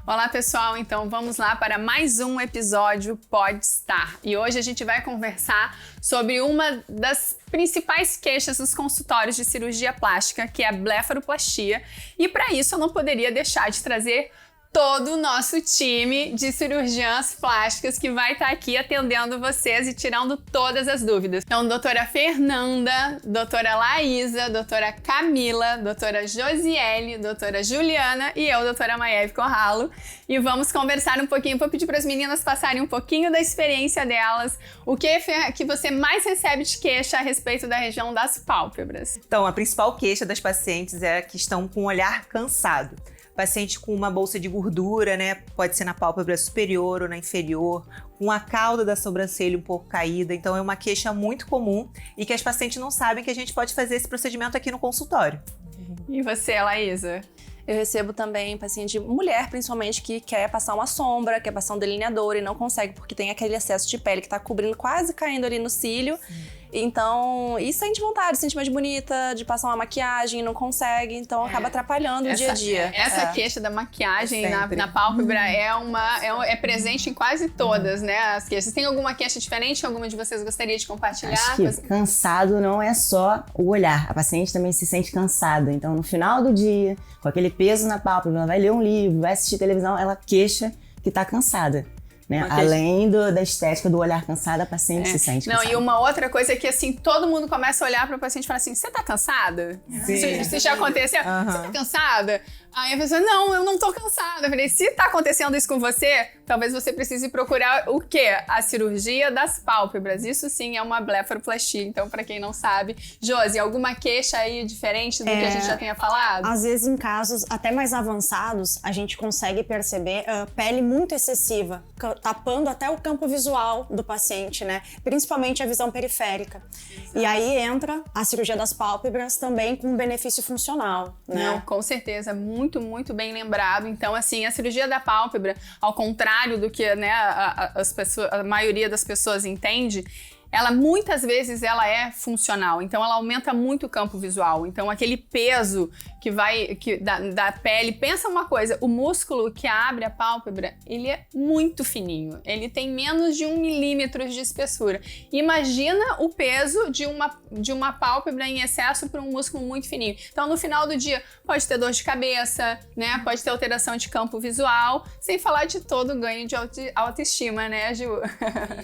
Olá pessoal, então vamos lá para mais um episódio Podstar. E hoje a gente vai conversar sobre uma das principais queixas dos consultórios de cirurgia plástica, que é a blefaroplastia. E para isso eu não poderia deixar de trazer todo o nosso time de cirurgiãs plásticas que vai estar aqui atendendo vocês e tirando todas as dúvidas. Então, doutora Fernanda, doutora Laísa, doutora Camila, doutora Josiele, doutora Juliana e eu, doutora Maeve Corralo. E vamos conversar um pouquinho, vou pedir para as meninas passarem um pouquinho da experiência delas, o que você mais recebe de queixa a respeito da região das pálpebras. Então, a principal queixa das pacientes é que estão com o olhar cansado. Paciente com uma bolsa de gordura, né? Pode ser na pálpebra superior ou na inferior, com a cauda da sobrancelha um pouco caída. Então é uma queixa muito comum e que as pacientes não sabem que a gente pode fazer esse procedimento aqui no consultório. E você, Laísa? Eu recebo também paciente, mulher principalmente, que quer passar uma sombra, quer passar um delineador e não consegue porque tem aquele excesso de pele que tá cobrindo, quase caindo ali no cílio. Então, e sente vontade, sente mais bonita, de passar uma maquiagem, não consegue, então acaba atrapalhando o dia a dia. Essa queixa da maquiagem na pálpebra é presente em quase todas, né, as queixas. Tem alguma queixa diferente que alguma de vocês gostaria de compartilhar? Acho que cansado não é só o olhar, a paciente também se sente cansada. Então, no final do dia, com aquele peso na pálpebra, ela vai ler um livro, vai assistir televisão, ela queixa que tá cansada. Né? Além da estética do olhar cansado, a paciente se sente cansada. Não, e uma outra coisa é que assim, todo mundo começa a olhar para o paciente e fala assim, você tá cansada? Se já aconteceu, você tá cansada? Aí a pessoa, não, eu não tô cansada. Eu falei, se tá acontecendo isso com você, talvez você precise procurar o quê? A cirurgia das pálpebras. Isso sim é uma blefaroplastia. Então, pra quem não sabe, Josi, alguma queixa aí diferente do que a gente já tenha falado? Às vezes, em casos até mais avançados, a gente consegue perceber pele muito excessiva, tapando até o campo visual do paciente, né? Principalmente a visão periférica. Exato. E aí entra a cirurgia das pálpebras também com benefício funcional, né? Não, com certeza, muito bem lembrado. Então, assim, a cirurgia da pálpebra, ao contrário do que, né, a maioria das pessoas entende, ela muitas vezes ela é funcional, então ela aumenta muito o campo visual. Então aquele peso da pele, pensa uma coisa, o músculo que abre a pálpebra, ele é muito fininho, ele tem menos de 1 milímetro de espessura. Imagina o peso de uma pálpebra em excesso para um músculo muito fininho. Então no final do dia pode ter dor de cabeça, né? Pode ter alteração de campo visual, sem falar de todo o ganho de autoestima, né, Ju?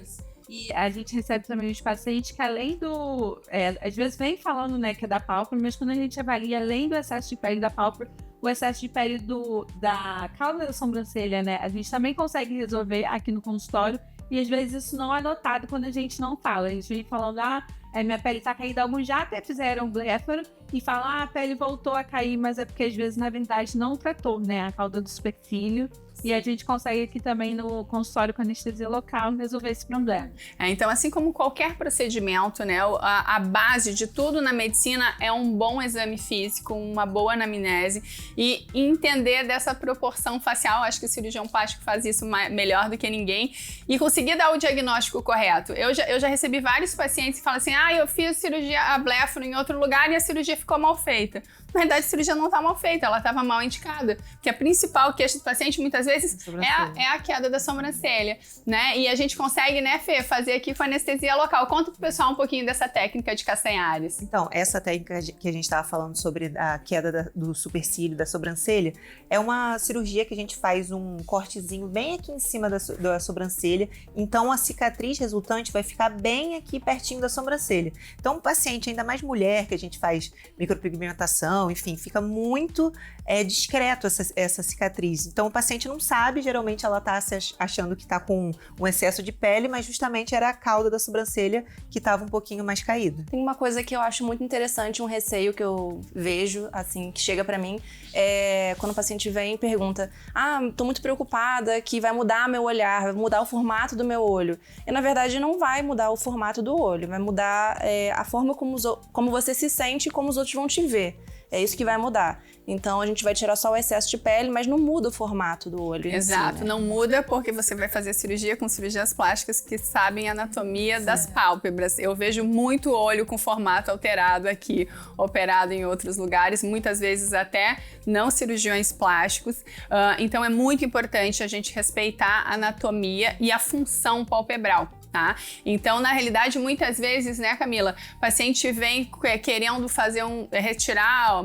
Isso. E a gente recebe também os pacientes que além do... às vezes vem falando, né, que é da pálpebra, mas quando a gente avalia, além do excesso de pele da pálpebra, o excesso de pele da cauda da sobrancelha, né, a gente também consegue resolver aqui no consultório e às vezes isso não é notado quando a gente não fala. A gente vem falando, minha pele tá caída, alguns já até fizeram blefaro e falam, a pele voltou a cair, mas é porque às vezes, na verdade, não tratou, né, a cauda do supercílio. E a gente consegue aqui também no consultório com anestesia local resolver esse problema. Então, assim como qualquer procedimento, né, a base de tudo na medicina é um bom exame físico, uma boa anamnese e entender dessa proporção facial. Acho que o cirurgião plástico faz isso melhor do que ninguém e conseguir dar o diagnóstico correto. Eu já recebi vários pacientes que falam assim, eu fiz cirurgia a blefaro em outro lugar e a cirurgia ficou mal feita. Na verdade, a cirurgia não está mal feita, ela estava mal indicada. Porque a principal queixa do paciente, muitas vezes, é a queda da sobrancelha, né? E a gente consegue, né, Fê, fazer aqui com anestesia local. Conta pro pessoal um pouquinho dessa técnica de Castanhares. Então, essa técnica que a gente estava falando sobre a queda do supercílio, da sobrancelha, é uma cirurgia que a gente faz um cortezinho bem aqui em cima da sobrancelha. Então, a cicatriz resultante vai ficar bem aqui pertinho da sobrancelha. Então, o paciente, ainda mais mulher, que a gente faz micropigmentação, enfim, fica muito discreto essa cicatriz. Então o paciente não sabe, geralmente ela tá achando que tá com um excesso de pele, mas justamente era a cauda da sobrancelha que tava um pouquinho mais caída. Tem uma coisa que eu acho muito interessante, um receio que eu vejo, assim, que chega pra mim, quando o paciente vem e pergunta, tô muito preocupada que vai mudar meu olhar, vai mudar o formato do meu olho. E na verdade não vai mudar o formato do olho, vai mudar a forma como você se sente e como os outros vão te ver. É isso que vai mudar. Então, a gente vai tirar só o excesso de pele, mas não muda o formato do olho. Exato, em si, né? não muda porque você vai fazer cirurgia com cirurgias plásticas que sabem a anatomia das pálpebras. Eu vejo muito olho com formato alterado aqui, operado em outros lugares, muitas vezes até não cirurgiões plásticos. Então é muito importante a gente respeitar a anatomia e a função palpebral. Tá? Então, na realidade, muitas vezes, né, Camila, o paciente vem querendo retirar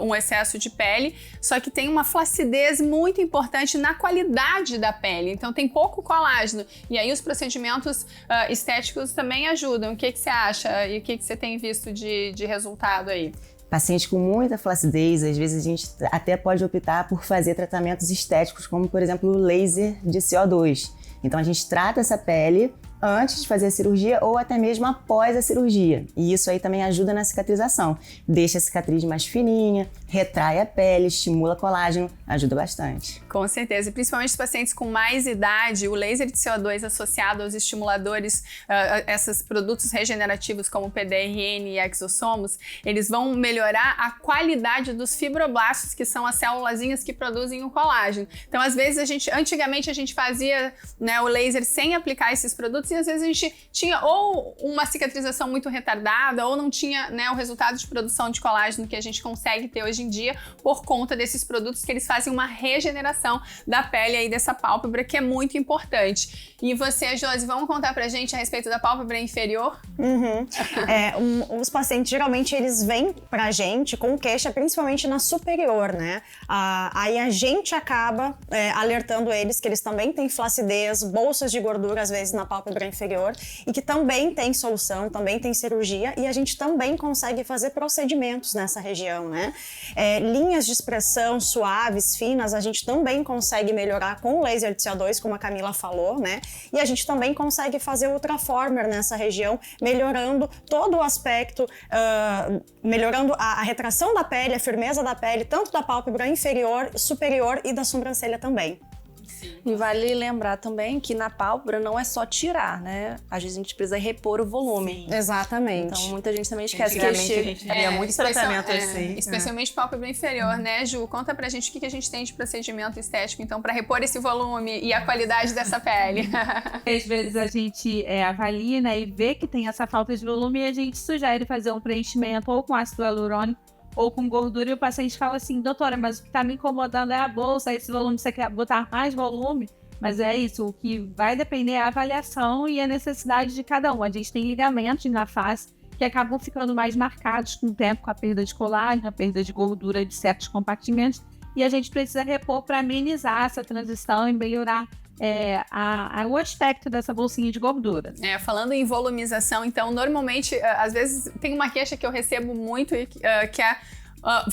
um excesso de pele, só que tem uma flacidez muito importante na qualidade da pele, então tem pouco colágeno, e aí os procedimentos estéticos também ajudam. O que você acha e o que você tem visto de resultado aí? Paciente com muita flacidez, às vezes a gente até pode optar por fazer tratamentos estéticos, como por exemplo o laser de CO2. Então a gente trata essa pele antes de fazer a cirurgia ou até mesmo após a cirurgia. E isso aí também ajuda na cicatrização. Deixa a cicatriz mais fininha, retrai a pele, estimula colágeno, ajuda bastante. Com certeza, e principalmente os pacientes com mais idade, o laser de CO2 associado aos estimuladores, esses produtos regenerativos como PDRN e exossomos, eles vão melhorar a qualidade dos fibroblastos, que são as célulazinhas que produzem o colágeno. Então, às vezes, antigamente a gente fazia, né, o laser sem aplicar esses produtos, e às vezes a gente tinha ou uma cicatrização muito retardada ou não tinha, né, o resultado de produção de colágeno que a gente consegue ter hoje em dia por conta desses produtos que eles fazem uma regeneração da pele aí dessa pálpebra, que é muito importante. E você, Josi, vamos contar pra gente a respeito da pálpebra inferior? Os pacientes, geralmente, eles vêm pra gente com queixa, principalmente na superior, né? Aí a gente acaba alertando eles que eles também têm flacidez, bolsas de gordura, às vezes, na pálpebra inferior, e que também tem solução, também tem cirurgia, e a gente também consegue fazer procedimentos nessa região, né? Linhas de expressão suaves, finas, a gente também consegue melhorar com o laser de CO2, como a Camila falou, né? E a gente também consegue fazer ultraformer nessa região, melhorando todo o aspecto, melhorando a retração da pele, a firmeza da pele, tanto da pálpebra inferior, superior e da sobrancelha também. E vale lembrar também que na pálpebra não é só tirar, né? Às vezes a gente precisa repor o volume. Sim. Exatamente. Então muita gente também esquece que a gente via muito tratamento assim. Especialmente pálpebra inferior, né, Ju? Conta pra gente o que a gente tem de procedimento estético, então, pra repor esse volume e a qualidade dessa pele. Às vezes a gente avalia, né, e vê que tem essa falta de volume e a gente sugere fazer um preenchimento ou com ácido hialurônico ou com gordura, e o paciente fala assim: doutora, mas o que tá me incomodando é a bolsa, esse volume, você quer botar mais volume? Mas é isso, o que vai depender é a avaliação e a necessidade de cada um. A gente tem ligamentos na face que acabam ficando mais marcados com o tempo, com a perda de colágeno, a perda de gordura de certos compartimentos, e a gente precisa repor para amenizar essa transição e melhorar o aspecto dessa bolsinha de gordura. Falando em volumização, então, normalmente, às vezes, tem uma queixa que eu recebo muito, que é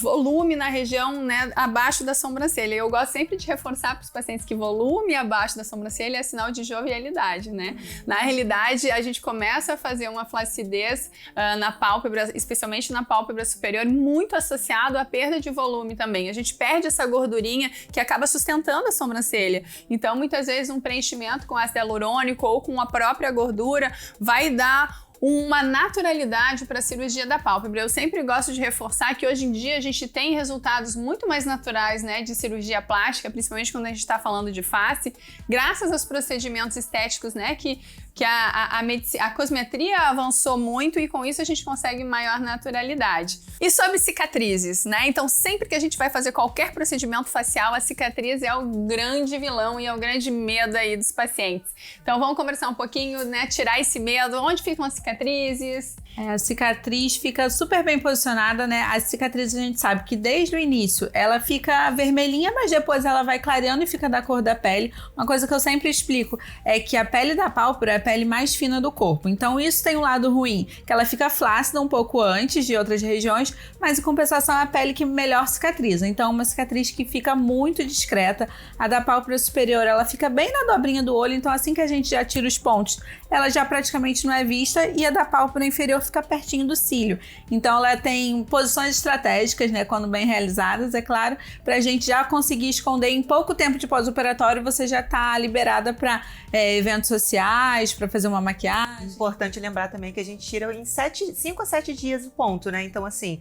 volume na região, né, abaixo da sobrancelha. Eu gosto sempre de reforçar para os pacientes que volume abaixo da sobrancelha é sinal de jovialidade, né? Na realidade, a gente começa a fazer uma flacidez na pálpebra, especialmente na pálpebra superior, muito associado à perda de volume também. A gente perde essa gordurinha que acaba sustentando a sobrancelha. Então, muitas vezes, um preenchimento com ácido hialurônico ou com a própria gordura vai dar uma naturalidade para a cirurgia da pálpebra. Eu sempre gosto de reforçar que hoje em dia a gente tem resultados muito mais naturais, né, de cirurgia plástica, principalmente quando a gente está falando de face, graças aos procedimentos estéticos, né, que a cosmetria avançou muito e com isso a gente consegue maior naturalidade. E sobre cicatrizes, né? Então, sempre que a gente vai fazer qualquer procedimento facial, a cicatriz é o grande vilão e é o grande medo aí dos pacientes. Então, vamos conversar um pouquinho, né? Tirar esse medo. Onde ficam as cicatrizes? A cicatriz fica super bem posicionada, né? A cicatriz a gente sabe que desde o início ela fica vermelhinha, mas depois ela vai clareando e fica da cor da pele. Uma coisa que eu sempre explico é que a pele da pálpebra é a pele mais fina do corpo. Então isso tem um lado ruim, que ela fica flácida um pouco antes de outras regiões, mas em compensação é a pele que melhor cicatriza. Então uma cicatriz que fica muito discreta. A da pálpebra superior, ela fica bem na dobrinha do olho, então assim que a gente já tira os pontos, ela já praticamente não é vista, e a da pálpebra inferior fica pertinho do cílio. Então ela tem posições estratégicas, né, quando bem realizadas, é claro, pra gente já conseguir esconder em pouco tempo de pós-operatório, você já tá liberada para eventos sociais, para fazer uma maquiagem. Importante lembrar também que a gente tira em 5 a 7 dias o ponto, né? Então, assim,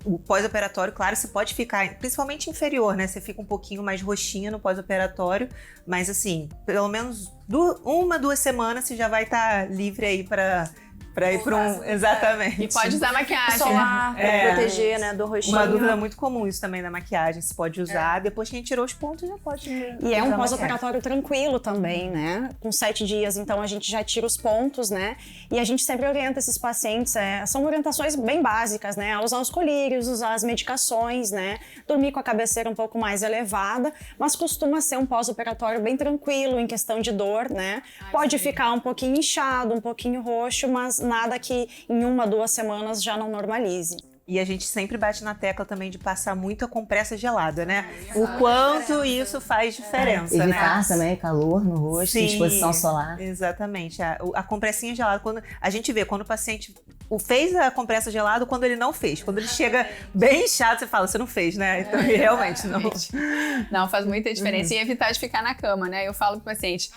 O pós-operatório, claro, você pode ficar, principalmente inferior, né? Você fica um pouquinho mais roxinha no pós-operatório, mas assim, pelo menos 2 semanas você já vai estar livre aí pra ir para um... Exatamente. E pode usar maquiagem. Solar, pra proteger, né, do rostinho. Uma dúvida muito comum isso também na maquiagem. Você pode usar, depois que a gente tirou os pontos, já pode E é um pós-operatório tranquilo também, né? Com 7 dias, então a gente já tira os pontos, né? E a gente sempre orienta esses pacientes, são orientações bem básicas, né? A usar os colírios, usar as medicações, né? Dormir com a cabeceira um pouco mais elevada, mas costuma ser um pós-operatório bem tranquilo em questão de dor, né? Pode ficar um pouquinho inchado, um pouquinho roxo, mas nada que em 1 a 2 semanas já não normalize. E a gente sempre bate na tecla também de passar muita compressa gelada, né? O quanto isso faz diferença, né? Evitar também calor no rosto, Sim, exposição solar. Exatamente. A compressinha gelada, quando a gente vê, quando o paciente fez a compressa gelada, quando ele não fez. Quando ele chega bem inchado, você fala, você não fez, né? Então, realmente, não. Não, faz muita diferença. E evitar de ficar na cama, né? Eu falo pro paciente,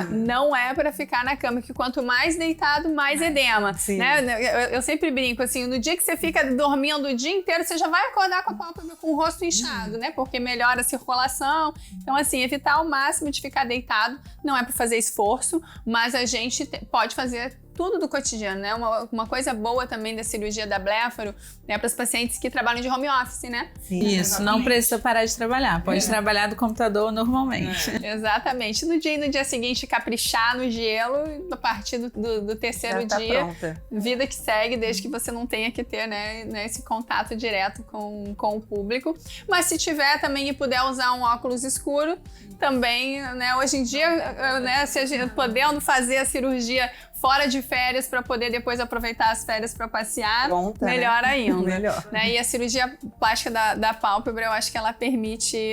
não é pra ficar na cama, que quanto mais deitado, mais edema. Né? Eu sempre brinco, assim, no dia que você fica dormindo o dia inteiro, você já vai acordar com a pálpebra com o rosto inchado, né? Porque melhora a circulação. Então, assim, evitar ao máximo de ficar deitado. Não é pra fazer esforço, mas a gente pode fazer tudo do cotidiano, né? Uma coisa boa também da cirurgia da bléfaro, né, para os pacientes que trabalham de home office, né? Sim, isso, não precisa parar de trabalhar, pode trabalhar do computador normalmente. Exatamente. No dia seguinte, caprichar no gelo, a partir do terceiro dia, pronta. Vida que segue, desde que você não tenha que ter, né, esse contato direto com o público. Mas se tiver também e puder usar um óculos escuro, também, né, hoje em dia, né, se a gente podendo fazer a cirurgia fora de férias para poder depois aproveitar as férias para passear, pronta, melhor né? ainda. Melhor. Né? E a cirurgia plástica da pálpebra, eu acho que ela permite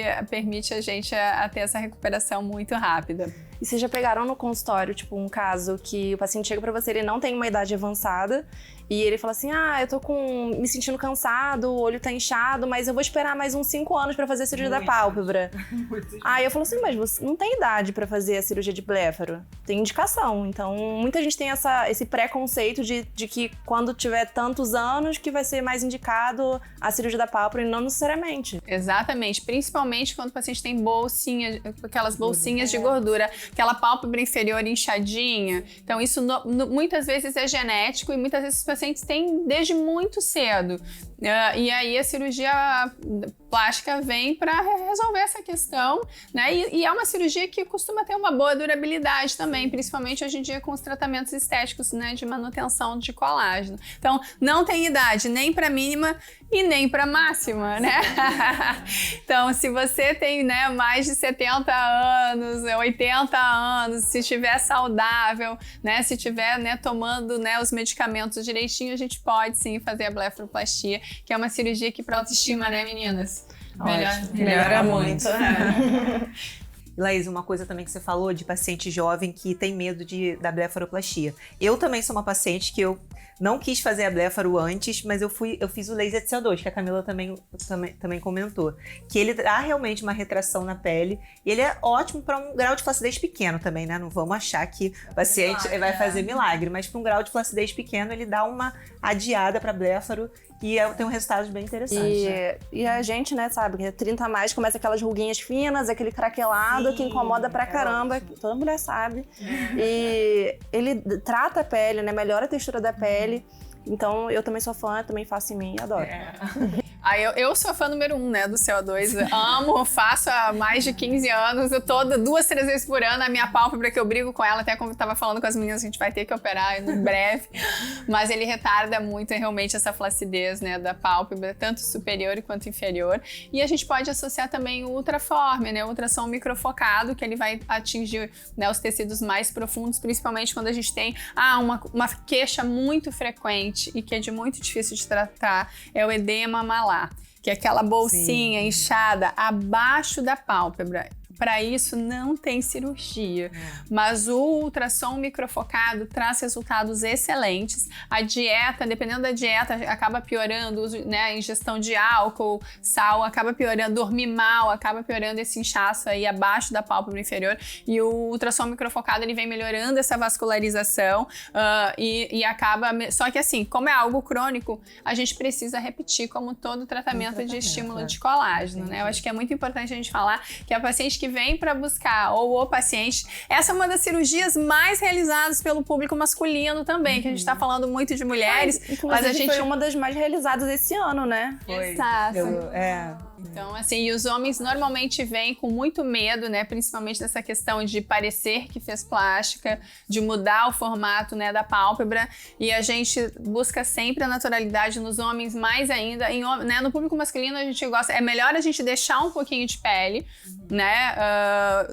a gente a ter essa recuperação muito rápida. E vocês já pegaram no consultório, tipo, um caso que o paciente chega pra você, ele não tem uma idade avançada, e ele fala assim, eu tô me sentindo cansado, o olho tá inchado, mas eu vou esperar mais uns 5 anos pra fazer a cirurgia da pálpebra. Aí eu falo assim, mas você não tem idade pra fazer a cirurgia de bléfaro, tem indicação. Então, muita gente tem esse preconceito de que quando tiver tantos anos que vai ser mais indicado a cirurgia da pálpebra, e não necessariamente. Exatamente, principalmente quando o paciente tem bolsinhas, aquelas bolsinhas de gordura, aquela pálpebra inferior inchadinha. Então, isso muitas vezes é genético e muitas vezes os pacientes têm desde muito cedo. E aí a cirurgia plástica vem para resolver essa questão, né? E é uma cirurgia que costuma ter uma boa durabilidade também, principalmente hoje em dia com os tratamentos estéticos, né, de manutenção de colágeno. Então, não tem idade nem para mínima e nem para máxima, né? Então, se você tem, né, mais de 70 anos, 80 anos, se estiver saudável, né, se estiver, né, tomando, né, os medicamentos direitinho, a gente pode sim fazer a blefaroplastia, que é uma cirurgia que para autoestima, né, meninas? Melhora muito. Laís, uma coisa também que você falou de paciente jovem que tem medo da blefaroplastia. Eu também sou uma paciente que eu não quis fazer a blefaro antes, mas eu fiz o laser de CO2, que a Camila também comentou. Que ele dá realmente uma retração na pele. E ele é ótimo para um grau de flacidez pequeno também, né? Não vamos achar que o paciente vai fazer milagre, mas para um grau de flacidez pequeno, ele dá uma adiada para blefaro e tem um resultado bem interessante. E a gente, né, sabe, que 30 a mais começa aquelas ruguinhas finas, aquele craquelado que incomoda pra caramba, que toda mulher sabe. E ele trata a pele, né, melhora a textura da pele. Então, eu também sou fã, também faço em mim e adoro. Eu sou fã número 1, né, do CO2. Amo, faço há mais de 15 anos. Eu tô 2, 3 vezes por ano. A minha pálpebra, que eu brigo com ela, até como eu tava falando com as meninas, a gente vai ter que operar em breve. Mas ele retarda muito realmente essa flacidez, né, da pálpebra, tanto superior quanto inferior. E a gente pode associar também o ultraforme, né, o ultrassom microfocado, que ele vai atingir, né, os tecidos mais profundos, principalmente quando a gente tem uma queixa muito frequente e que é de muito difícil de tratar, é o edema malar, que é aquela bolsinha inchada abaixo da pálpebra. para isso não tem cirurgia, mas o ultrassom microfocado traz resultados excelentes. A dieta, dependendo da dieta, acaba piorando, né, a ingestão de álcool, sal, acaba piorando, dormir mal, acaba piorando esse inchaço aí abaixo da pálpebra inferior, e o ultrassom microfocado ele vem melhorando essa vascularização e acaba, só que assim, como é algo crônico, a gente precisa repetir como todo tratamento de estímulo de colágeno, né? Eu acho que é muito importante a gente falar que a paciente que vem para buscar, ou o paciente, essa é uma das cirurgias mais realizadas pelo público masculino também, que a gente tá falando muito de mulheres, mas a gente foi uma das mais realizadas esse ano, né? Foi. Exato. Então, assim, e os homens normalmente vêm com muito medo, né? Principalmente dessa questão de parecer que fez plástica, de mudar o formato, né, da pálpebra. E a gente busca sempre a naturalidade nos homens, mais ainda. Né, no público masculino a gente gosta. É melhor a gente deixar um pouquinho de pele, né?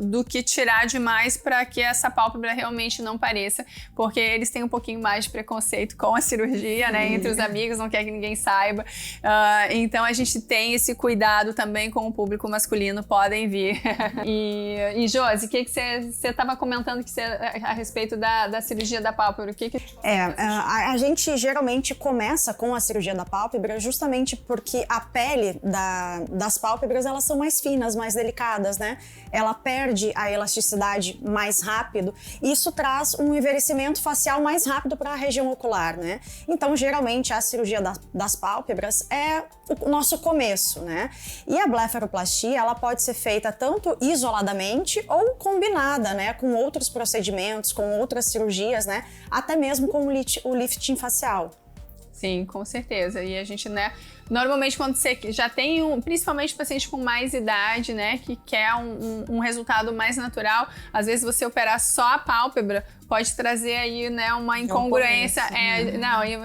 Do que tirar demais para que essa pálpebra realmente não pareça. Porque eles têm um pouquinho mais de preconceito com a cirurgia, né? Entre os amigos, não quer que ninguém saiba. Então a gente tem esse cuidado também com o público masculino, podem vir. E Josi, o que você estava comentando a respeito da cirurgia da pálpebra? A gente geralmente começa com a cirurgia da pálpebra justamente porque a pele das pálpebras, elas são mais finas, mais delicadas, né? Ela perde a elasticidade mais rápido e isso traz um envelhecimento facial mais rápido para a região ocular, né? Então, geralmente, a cirurgia das pálpebras é o nosso começo, né? E a blefaroplastia, ela pode ser feita tanto isoladamente ou combinada, né, com outros procedimentos, com outras cirurgias, né, até mesmo com o lifting facial. Sim, com certeza. E a gente, né, normalmente quando você já tem, principalmente paciente com mais idade, né, que quer um resultado mais natural, às vezes você operar só a pálpebra pode trazer aí, né, uma incongruência.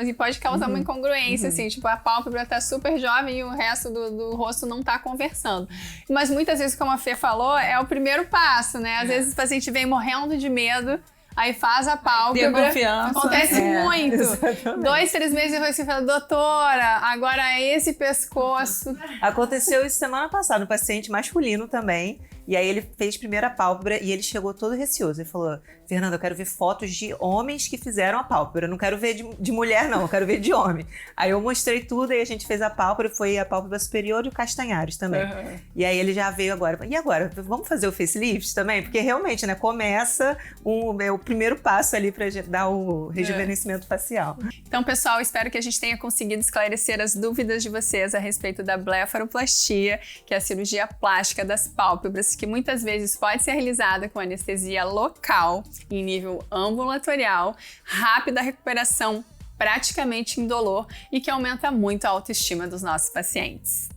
E pode causar uma incongruência, assim, tipo, a pálpebra tá super jovem e o resto do rosto não tá conversando. Mas muitas vezes, como a Fê falou, é o primeiro passo, né? Às vezes o paciente vem morrendo de medo, aí faz a pálpebra. Confiança. Acontece muito. Exatamente. 2, 3 meses depois você fala, doutora, agora é esse pescoço. Aconteceu isso semana passada, um paciente masculino também. E aí ele fez primeiro a pálpebra e ele chegou todo receoso. Ele falou, Fernanda, eu quero ver fotos de homens que fizeram a pálpebra. Eu não quero ver de mulher, não. Eu quero ver de homem. Aí eu mostrei tudo e a gente fez a pálpebra. Foi a pálpebra superior e o castanhares também. E aí ele já veio agora. E agora? Vamos fazer o facelift também? Porque realmente, né? Começa o primeiro passo ali para dar o rejuvenescimento facial. Então, pessoal, espero que a gente tenha conseguido esclarecer as dúvidas de vocês a respeito da blefaroplastia, que é a cirurgia plástica das pálpebras, que muitas vezes pode ser realizada com anestesia local, em nível ambulatorial, rápida recuperação, praticamente indolor e que aumenta muito a autoestima dos nossos pacientes.